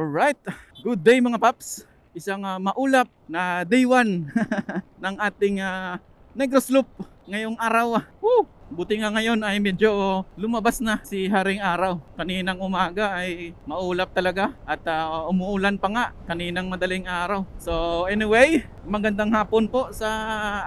Alright, good day mga paps. Isang maulap na day 1 ng ating Negros Loop ngayong araw. Woo! Buti nga ngayon ay medyo lumabas na si Haring Araw. Kaninang umaga ay maulap talaga at umuulan pa nga kaninang madaling araw. So anyway, magandang hapon po sa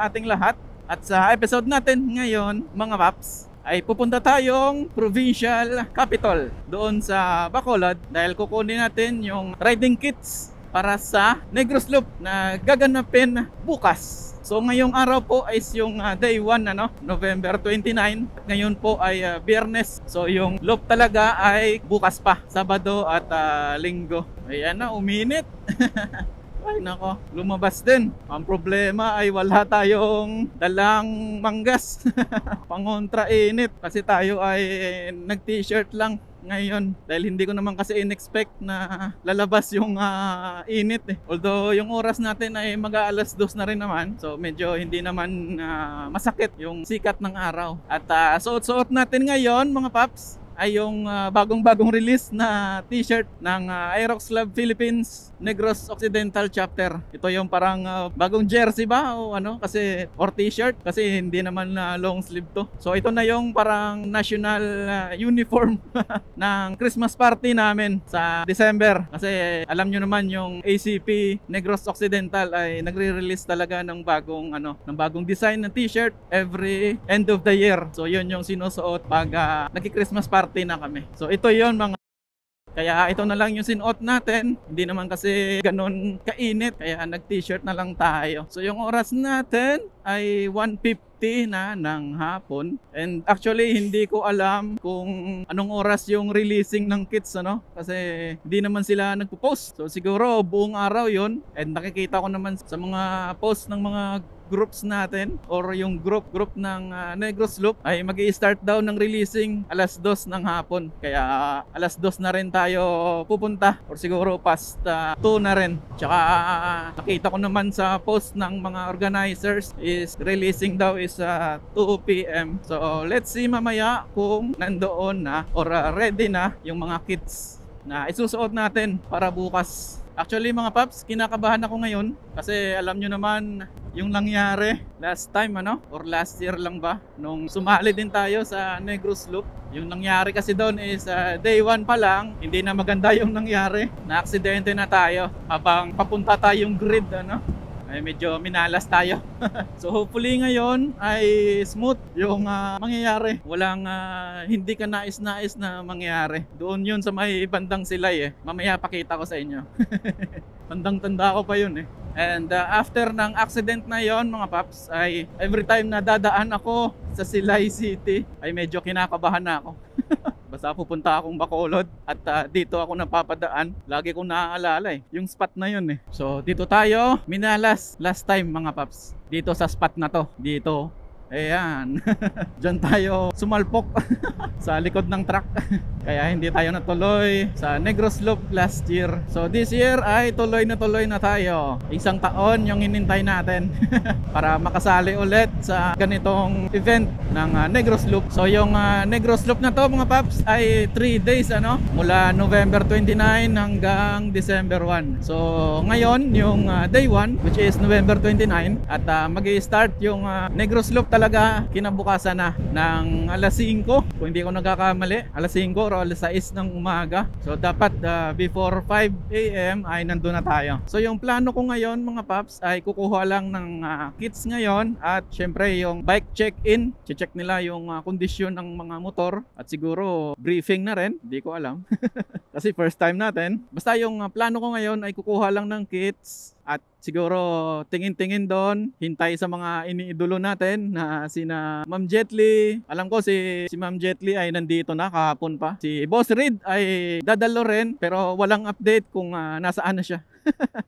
ating lahat. At sa episode natin ngayon mga paps, ay pupunta tayong provincial capital doon sa Bacolod dahil kukunin natin yung riding kits para sa Negros Loop na gaganapin bukas. So ngayong araw po is yung day 1 November 29. Ngayon po ay Biyernes. So yung loop talaga ay bukas pa, Sabado at Linggo. Ayan na, uminit. Ay nako, lumabas din. Ang problema ay wala tayong dalang manggas. Pangontra init kasi tayo ay nag-t-shirt lang ngayon dahil hindi ko naman kasi in-expect na lalabas yung init eh. Although yung oras natin ay mag-aalas 2 na rin naman, so medyo hindi naman masakit yung sikat ng araw. At suot-suot natin ngayon mga paps ay yung bagong-bagong release na t-shirt ng Aerox Club Philippines Negros Occidental Chapter. Ito yung parang bagong jersey ba o kasi or t-shirt kasi hindi naman long sleeve to. So ito na yung parang national uniform ng Christmas party namin sa December. Kasi alam nyo naman yung ACP Negros Occidental ay nagre-release talaga ng bagong design ng t-shirt every end of the year. So yun yung sinusuot pag nagki-Christmas party na kami. So ito yon mga. Kaya ito na lang yung sinuot natin. Hindi naman kasi ganun kainit. Kaya nag-t-shirt na lang tayo. So yung oras natin ay 1:50 na ng hapon. And actually hindi ko alam kung anong oras yung releasing ng kits kasi hindi naman sila nagpo-post. So siguro buong araw yon. And nakikita ko naman sa mga post ng mga groups natin or yung group ng Negros Loop ay mag-i-start daw ng releasing alas 2 ng hapon. Kaya alas 2 na rin tayo pupunta or siguro past 2 na rin. Tsaka nakita ko naman sa post ng mga organizers is releasing daw is 2 PM. So let's see mamaya kung nandoon na or ready na yung mga kits na isusuot natin para bukas. Actually mga paps, kinakabahan ako ngayon kasi alam nyo naman yung nangyari last time or last year lang ba nung sumali din tayo sa Negros Loop. Yung nangyari kasi doon is day 1 pa lang, hindi na maganda yung nangyari. Na-aksidente na tayo habang papunta tayong grid ay medyo minalas tayo. So hopefully ngayon ay smooth yung mangyayari. Walang hindi ka nais-nais na mangyayari. Doon yun sa may bandang Silay Mamaya pakita ko sa inyo. Bandang-tanda ko pa yun And after ng accident na yon mga paps, ay every time na dadaan ako sa Silay City ay medyo kinakabahan na ako. Basta pupunta akong Bacolod at dito ako napapadaan. Lagi kong naaalala yung spot na yun So dito tayo minalas last time mga paps. Dito sa spot na to. Dito. Ayan. Diyan tayo sumalpok sa likod ng truck. Kaya hindi tayo natuloy sa Negros Loop last year. So this year ay tuloy na tayo. Isang taon yung hinintay natin para makasali ulit sa ganitong event ng Negros Loop. So yung Negros Loop na to mga paps ay 3 days mula November 29 hanggang December 1. So ngayon yung day 1 which is November 29 at mag-i-start yung Negros Loop talaga kinabukasan na ng alas 5 kung hindi ko nagkakamali, alas 5 o alas 6 ng umaga. So dapat before 5 AM ay nandun na tayo. So yung plano ko ngayon mga paps ay kukuha lang ng kits ngayon at syempre yung bike check-in, check nila yung kondisyon ng mga motor at siguro briefing na rin, hindi ko alam. Kasi first time natin. Basta yung plano ko ngayon ay kukuha lang ng kits at siguro tingin-tingin doon, hintay sa mga iniidolo natin na sina Ma'am Jetly. Alam ko si Ma'am Jetly ay nandito na kahapon pa. Si Boss Reed ay dadalo rin pero walang update kung nasaan na siya.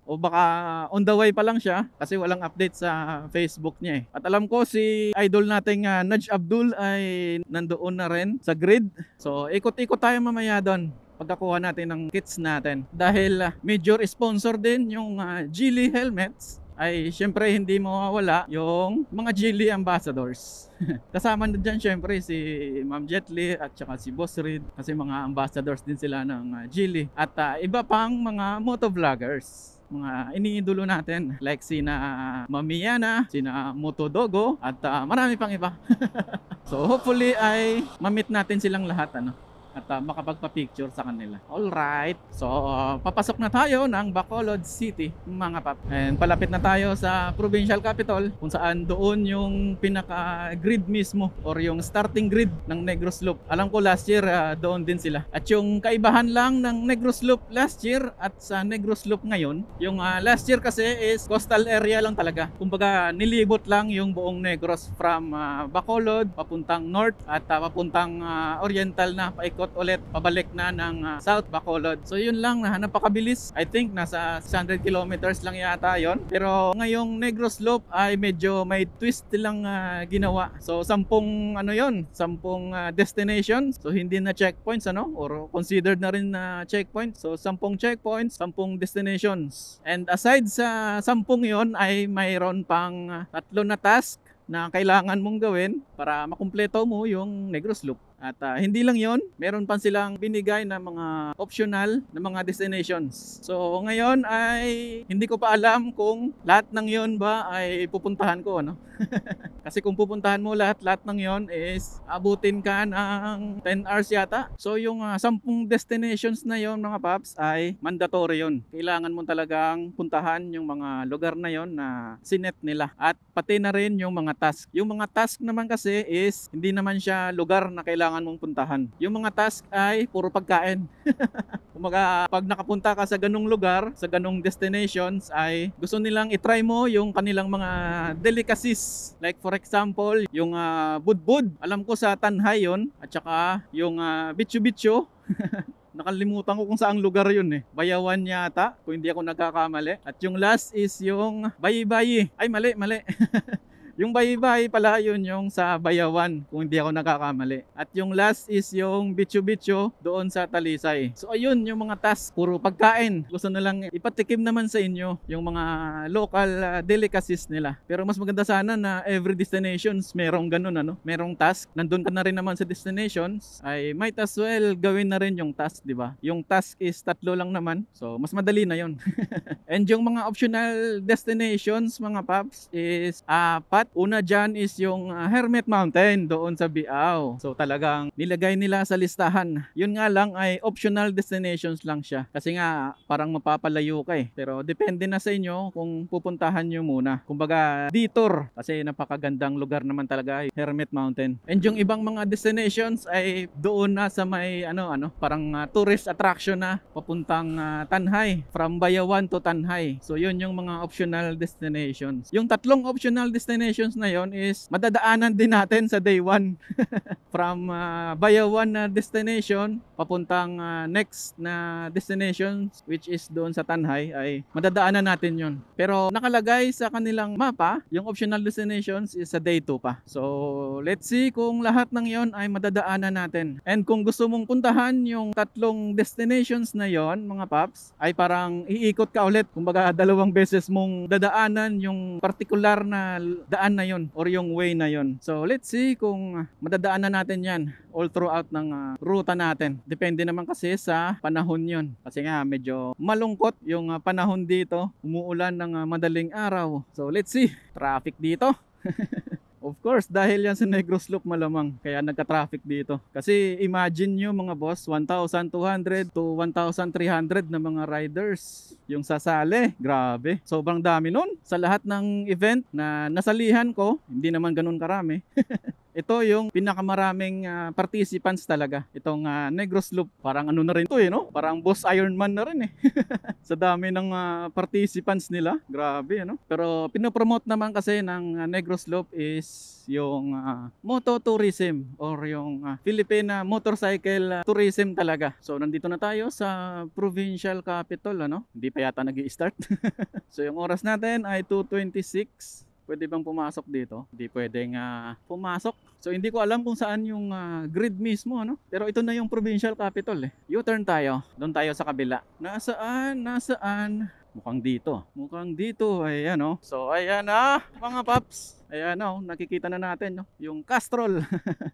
O baka on the way pa lang siya kasi walang update sa Facebook niya At alam ko si idol nating Nudge Abdul ay nandoon na rin sa grid. So ikot-ikot tayo mamaya doon pagkakuha natin ng kits natin dahil major sponsor din yung Geely helmets ay syempre hindi mawawala yung mga Geely ambassadors. Kasama na dyan syempre si Ma'am Jet Li at saka si Boss Reed kasi mga ambassadors din sila ng Geely at iba pang mga motovloggers, mga iniidolo natin like sina Mamiana, sina Motodogo at marami pang iba. So hopefully ay ma-meet natin silang lahat at makapagpa-picture sa kanila. Alright, so papasok na tayo ng Bacolod City mga pap. And palapit na tayo sa provincial capital kung saan doon yung pinaka grid mismo or yung starting grid ng Negros Loop. Alam ko last year doon din sila. At yung kaibahan lang ng Negros Loop last year at sa Negros Loop ngayon, yung last year kasi is coastal area lang talaga. Kumbaga nilibot lang yung buong Negros from Bacolod papuntang north at papuntang oriental na paikot ulit pabalik na ng South Bacolod. So yun lang, napakabilis. I think nasa 600 kilometers lang yata yon. Pero ngayong Negros Loop ay medyo may twist lang ginawa. So 10 10 destinations. So hindi na checkpoints or considered na rin na checkpoint. So 10 checkpoints, 10 destinations. And aside sa 10 yon ay mayroon pang 3 na task na kailangan mong gawin para makumpleto mo yung Negros Loop. At hindi lang yon, meron pa silang binigay na mga optional na mga destinations. So ngayon ay hindi ko pa alam kung lahat ng yon ba ay pupuntahan ko Kasi kung pupuntahan mo lahat ng yon is abutin ka ng 10 hours yata. So yung 10 destinations na yon mga paps ay mandatory yon. Kailangan mo talagang puntahan yung mga lugar na yon na sinet nila. At pati na rin yung mga task. Yung mga task naman kasi is hindi naman siya lugar na kailangan mong puntahan. Yung mga task ay puro pagkain. Kumaga, pag nakapunta ka sa ganung lugar, sa ganung destinations, ay gusto nilang itry mo yung kanilang mga delicacies. Like for example, yung budbud. Alam ko sa Tanhay yon. At saka yung bitcho-bitcho. Nakalimutan ko kung saang lugar yun Bayawan yata, kung hindi ako nagkakamali. At yung last is yung Bayi-Bayi. Ay, mali. Yung Bayi-Bayi pala yun yung sa Bayawan, kung hindi ako nakakamali. At yung last is yung Bitcho-Bitcho doon sa Talisay. So ayun yung mga task, puro pagkain. Gusto na lang ipatikim naman sa inyo yung mga local delicacies nila. Pero mas maganda sana na every destinations merong ganun merong task. Nandun ka na rin naman sa destinations, ay might as well gawin na rin yung task, di ba? Yung task is 3 lang naman. So mas madali na yun. And yung mga optional destinations mga paps is 4. Una dyan is yung Hermit Mountain doon sa Biao. So talagang nilagay nila sa listahan. Yun nga lang ay optional destinations lang siya. Kasi nga parang mapapalayo ka Pero depende na sa inyo kung pupuntahan nyo muna. Kumbaga detour. Kasi napakagandang lugar naman talaga Hermit Mountain. And yung ibang mga destinations ay doon na sa may parang tourist attraction na papuntang Tanhay. From Bayawan to Tanhay. So yun yung mga optional destinations. Yung 3 optional destinations na yon is madadaanan din natin sa day 1. From Bayawan na destination papuntang next na destination which is doon sa Tanhay ay madadaanan natin yon. Pero nakalagay sa kanilang mapa yung optional destinations is sa day 2 pa. So let's see kung lahat ng yon ay madadaanan natin. And kung gusto mong puntahan yung 3 destinations na yon mga paps ay parang iikot ka ulit. Kumbaga 2 beses mong dadaanan yung particular na daan na yon or yung way na yon. So let's see kung madadaanan natin yan all throughout ng ruta natin. Depende naman kasi sa panahon yon. Kasi nga medyo malungkot yung panahon dito. Umuulan ng madaling araw. So let's see. Traffic dito. Of course, dahil yan sa Negros Loop malamang kaya nagka-traffic dito. Kasi imagine nyo mga boss, 1,200 to 1,300 na mga riders yung sasali. Grabe, sobrang dami nun. Sa lahat ng event na nasalihan ko, hindi naman ganun karami. Ito yung pinakamaraming participants talaga. Itong Negros Loop. Parang na rin to Parang Boss Ironman na rin Sa dami ng participants nila. Grabe Pero pinopromote naman kasi ng Negros Loop is yung moto tourism or yung Philippine motorcycle tourism talaga. So nandito na tayo sa provincial capital Hindi pa yata nag-i-start. So yung oras natin ay 2:26. Pwede bang pumasok dito? Hindi pwedeng pumasok. So hindi ko alam kung saan yung grid mismo Pero ito na yung provincial capital U-turn tayo. Doon tayo sa kabila. Nasaan? Mukhang dito. Mukhang dito. Ayan oh. So ayan na mga paps. Ayan oh, nakikita na natin no, yung Castrol.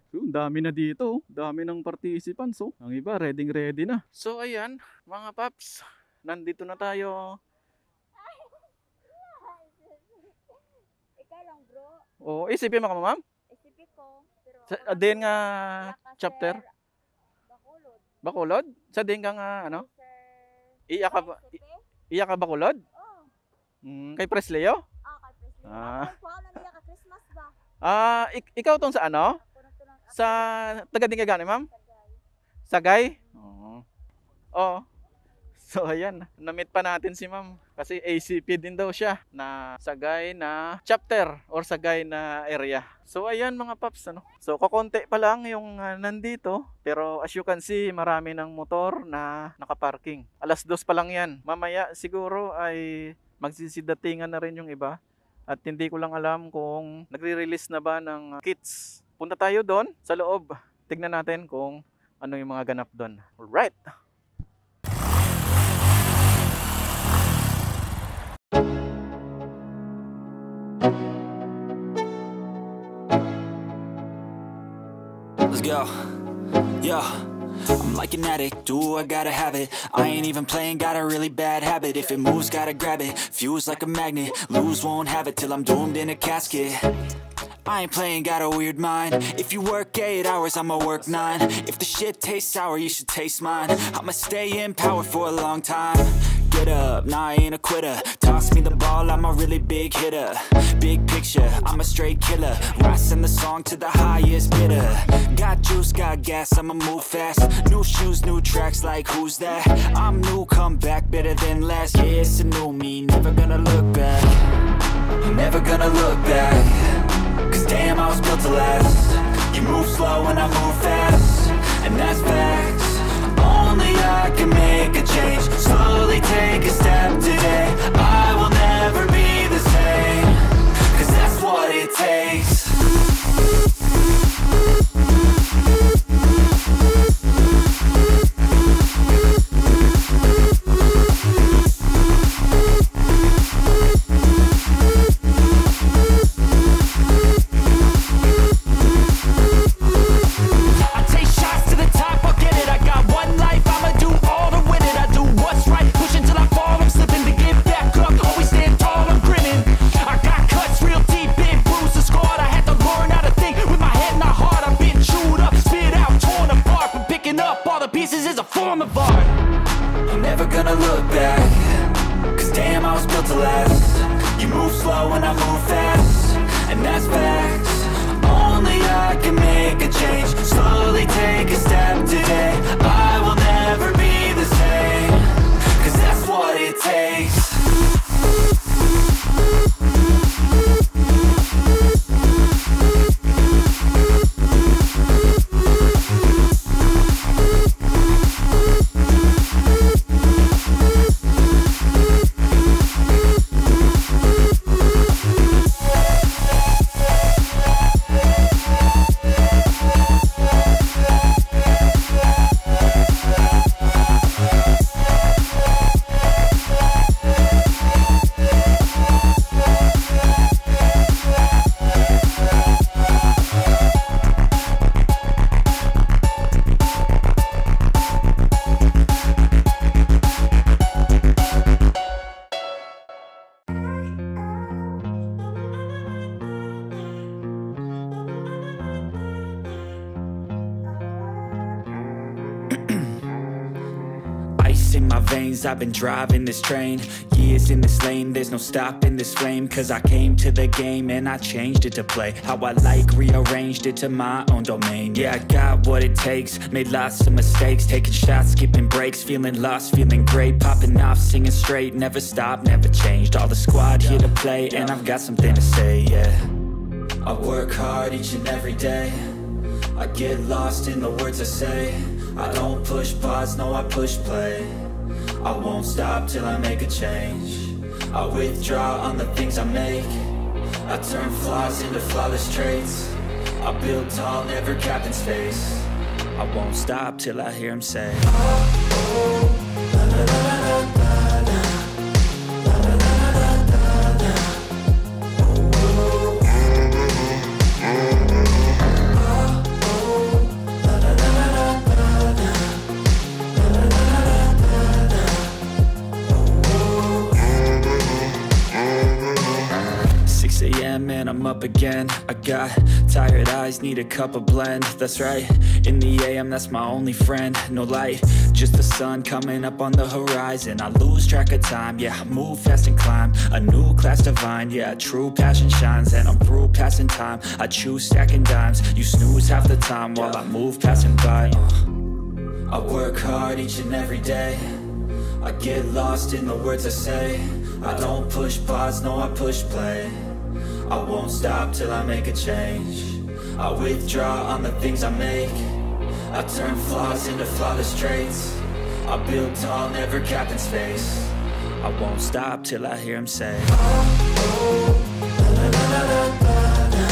So, dami na dito. Dami ng participants oh. Ang iba ready na. So ayan mga paps. Nandito na tayo. Ikaw lang bro. Oh, isipin mo ka ma'am? Isipin ko. Pero Din nga chapter. Bacolod. Bacolod? Sa din ka nga ano? Sir. Iya ka ba? Iya ka Bacolod? Oh. Kay Presleo? Kay Presley. Ah. Ako na niya ka Christmas ba? Ikaw tong sa ano? Sa taga din ka gani ma'am? Sagay? Oo. Oo. So ayan, na-meet pa natin si ma'am kasi ACP din daw siya na Sagay na chapter or Sagay na area. So ayan mga paps ano. So kokonti pa lang yung nandito pero as you can see marami ng motor na nakaparking. 2:00 pa lang yan. Mamaya siguro ay magsisidatingan na rin yung iba at hindi ko lang alam kung nagre-release na ba ng kits. Punta tayo doon sa loob. Tignan natin kung ano yung mga ganap doon. Alright! Let's go. Yo, I'm like an addict, do I gotta have it. I ain't even playing, got a really bad habit. If it moves, gotta grab it, fuse like a magnet. Lose, won't have it till I'm doomed in a casket. I ain't playing, got a weird mind. If you work 8 hours, I'ma work 9. If the shit tastes sour, you should taste mine. I'ma stay in power for a long time. Get up, nah, I ain't a quitter. Toss me the ball, I'm a really big hitter. Big picture, I'm a straight killer. Rising the song to the highest bidder. Got juice, got gas, I'ma move fast. New shoes, new tracks, like who's that? I'm new, come back, better than last. Yeah, it's a new me, never gonna look back. Never gonna look back. Cause damn, I was built to last. You move slow and I move fast, and that's facts. Only I can make a change. Slowly take a step today. I will never be the same. Cause that's what it takes. Pieces is a form of art. I'm never gonna look back. Cause damn, I was built to last. You move slow and I move fast, and that's facts. Only I can make a change. Slowly take a step today. I will never be the same. Cause that's what it takes. In my veins, I've been driving this train. Years in this lane, there's no stopping this flame. Cause I came to the game and I changed it to play how I like, rearranged it to my own domain. Yeah, I got what it takes, made lots of mistakes. Taking shots, skipping breaks, feeling lost, feeling great. Popping off, singing straight, never stopped, never changed. All the squad here to play and I've got something to say, yeah. I work hard each and every day. I get lost in the words I say. I don't push pause, no I push play. I won't stop till I make a change. I withdraw on the things I make. I turn flaws into flawless traits. I build tall, never capped in space. I won't stop till I hear him say, oh, oh, la, la, la, la, la, la. a.m. and I'm up again. I got tired eyes, need a cup of blend. That's right, in the AM, that's my only friend. No light, just the sun coming up on the horizon. I lose track of time, yeah, I move fast and climb a new class divine, yeah, true passion shines. And I'm through passing time, I choose stacking dimes. You snooze half the time while I move passing by. I work hard each and every day, I get lost in the words I say. I don't push pause, no, I push play. I won't stop till I make a change. I withdraw on the things I make. I turn flaws into flawless traits. I build tall, never capped in space. I won't stop till I hear him say, oh, oh, la, la, la, la, la.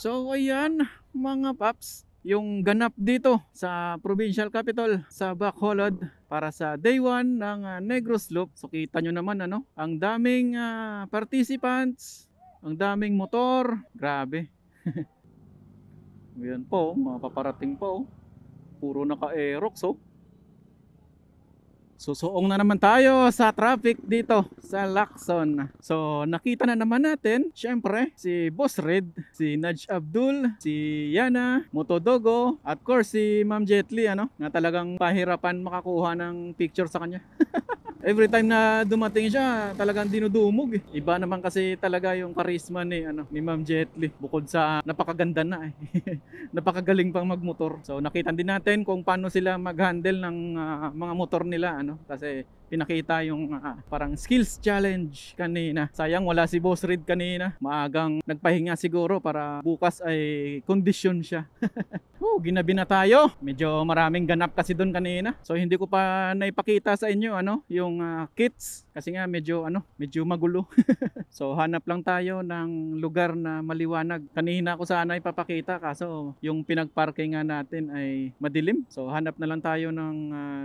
So ayan mga paps, yung ganap dito sa provincial capital sa Bacolod para sa day 1 ng Negros Loop. So kita nyo naman ano, ang daming participants, ang daming motor, grabe. Ayan po, mga paparating po, puro naka-aerox oh. Susuong na naman tayo sa traffic dito sa Lacson. So nakita na naman natin, syempre, si Boss Red, si Nudge Abdul, si Yana, Motodogo, at of course si Ma'am Jetly, ano, na talagang pahirapan makakuha ng picture sa kanya. Every time na dumating siya, talagang dinudumog eh. Iba naman kasi talaga yung charisma ni Ma'am Jetly. Bukod sa napakaganda na eh. Napakagaling pang magmotor. So nakita din natin kung paano sila mag-handle ng mga motor nila, ano. Kasi pinakita yung parang skills challenge kanina. Sayang wala si Boss Red kanina. Maagang nagpahinga siguro para bukas ay kondisyon siya. Ginabi na tayo. Medyo maraming ganap kasi doon kanina. So hindi ko pa naipakita sa inyo yung kits kasi nga medyo magulo. So hanap lang tayo ng lugar na maliwanag. Kanina ko sana ipapakita kaso yung pinagparkingan natin ay madilim. So hanap na lang tayo ng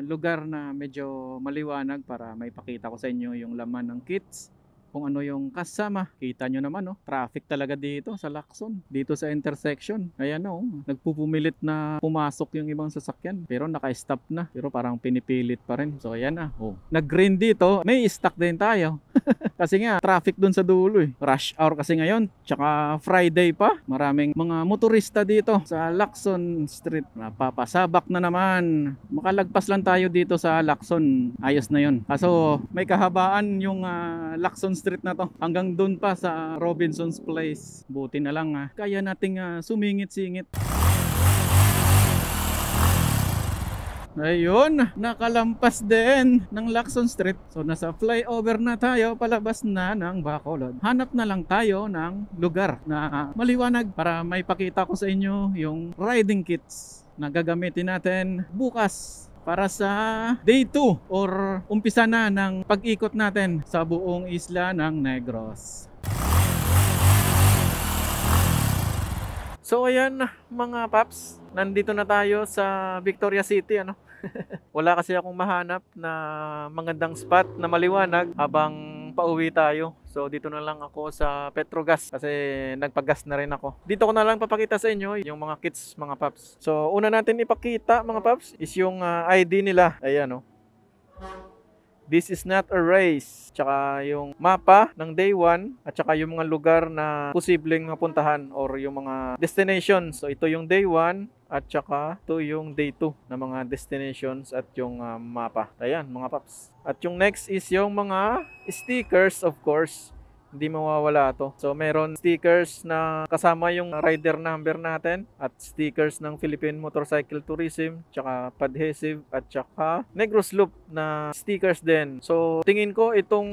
lugar na medyo maliwanag para maipakita ko sa inyo yung laman ng kits kung ano yung kasama. Kita nyo naman, no? Traffic talaga dito sa Lacson, dito sa intersection. Ayan, no? Nagpupumilit na pumasok yung ibang sasakyan, pero naka-stop na, pero parang pinipilit pa rin. So ayan na, oh. Nag-green dito, may stuck din tayo. Kasi nga, traffic dun sa dulo eh. Rush hour kasi ngayon, tsaka Friday pa. Maraming mga motorista dito sa Lacson Street. Napapasabak na naman. Makalagpas lang tayo dito sa Lacson. Ayos na yon. Kaso may kahabaan yung Lacson Street na to. Hanggang dun pa sa Robinson's Place. Buti na lang kaya nating sumingit-singit. Ayun, nakalampas din ng Lacson Street. So nasa flyover na tayo, palabas na ng Bacolod. Hanap na lang tayo ng lugar na maliwanag para may pakita ko sa inyo yung riding kits na gagamitin natin bukas para sa day 2 or umpisa na ng pag-ikot natin sa buong isla ng Negros. So ayan mga paps, nandito na tayo sa Victoria City, ano? Wala kasi akong mahanap na magandang spot na maliwanag habang pauwi tayo. So dito na lang ako sa Petrogas kasi nagpagas na rin ako. Dito ko na lang papakita sa inyo yung mga kits mga paps. So una natin ipakita mga paps is yung ID nila. Ayan, oh. This is not a race. Tsaka yung mapa ng day 1 at tsaka yung mga lugar na posibleng mapuntahan or yung mga destinations. So ito yung day 1 at tsaka ito yung day 2 na mga destinations at yung mapa. Ayan mga paps. At yung next is yung mga stickers, of course. Hindi mawawala to. So meron stickers na kasama yung rider number natin at stickers ng Philippine Motorcycle Tourism, tsaka adhesive at tsaka Negros Loop na stickers din. So tingin ko itong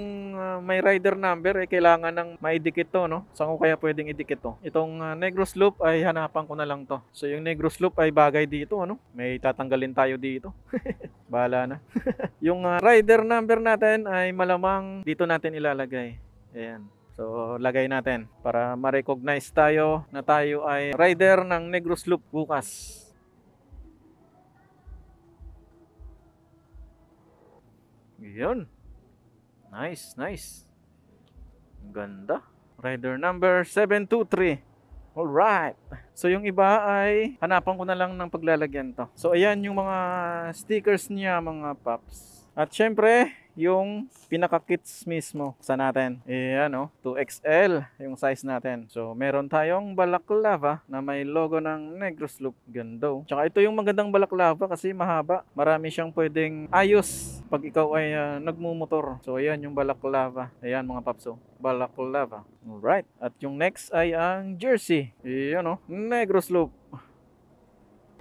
may rider number kailangan ng maidikit to, no? Saan ko kaya pwedeng idikit to? Itong Negros Loop ay hanapan ko na lang to. So yung Negros Loop ay bagay dito, ano? May tatanggalin tayo dito. Bahala na. Yung rider number natin ay malamang dito natin ilalagay. Ayan. So, lagay natin para ma-recognize tayo na tayo ay rider ng Negros Loop bukas. Yun. Nice, nice. Ganda. Rider number 723. Alright. So, yung iba ay hanapan ko na lang ng paglalagyan to. So, ayan yung mga stickers niya mga paps. At syempre, yung pinaka-kits mismo sa natin. Ano, 2XL yung size natin. So, meron tayong balaklava na may logo ng Negros Loop. Ganda. Tsaka ito yung magandang balaklava kasi mahaba. Marami siyang pwedeng ayos pag ikaw ay nagmumotor. So, ayan yung balaklava. Ayan mga papso. Balaklava. Alright. At yung next ay ang jersey. Ayan, Negros Loop.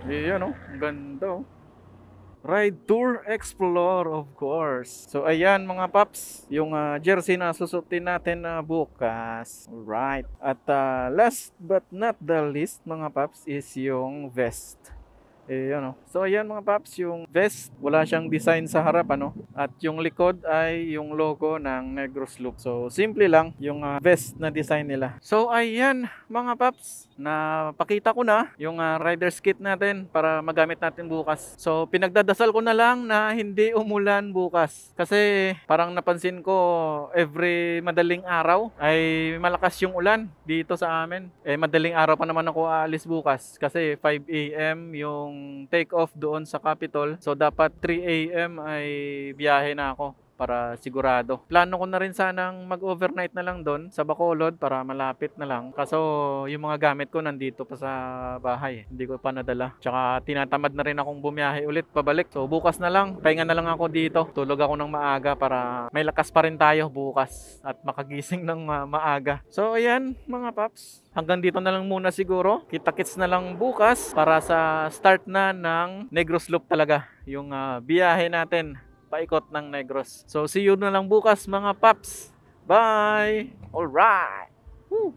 Ayan, ganda. Ride Tour Explore, of course. So ayan mga paps, yung jersey na susutin natin na bukas. Alright. At last but not the least mga paps is yung vest. So ayan mga paps, yung vest, wala siyang design sa harap, at yung likod ay yung logo ng Negros Loop. So simple lang yung vest na design nila. So ayan mga paps, na pakita ko na yung rider's kit natin para magamit natin bukas. So pinagdadasal ko na lang na hindi umulan bukas kasi parang napansin ko every madaling araw ay malakas yung ulan dito sa amin. Madaling araw pa naman ako aalis bukas kasi 5 AM yung take off doon sa Capitol. So dapat 3 AM ay biyahe na ako para sigurado. Plano ko na rin sanang mag-overnight na lang doon sa Bacolod para malapit na lang. Kaso yung mga gamit ko nandito pa sa bahay. Hindi ko pa nadala. Tsaka tinatamad na rin akong bumiyahe ulit pabalik. So bukas na lang. Pahinga na lang ako dito. Tulog ako ng maaga para may lakas pa rin tayo bukas at makagising ng maaga. So ayan mga paps. Hanggang dito na lang muna siguro. Kita-kits na lang bukas para sa start na ng Negros Loop talaga. Yung biyahe natin paikot ng Negros. So see you na lang bukas mga paps. Bye! Alright! Woo!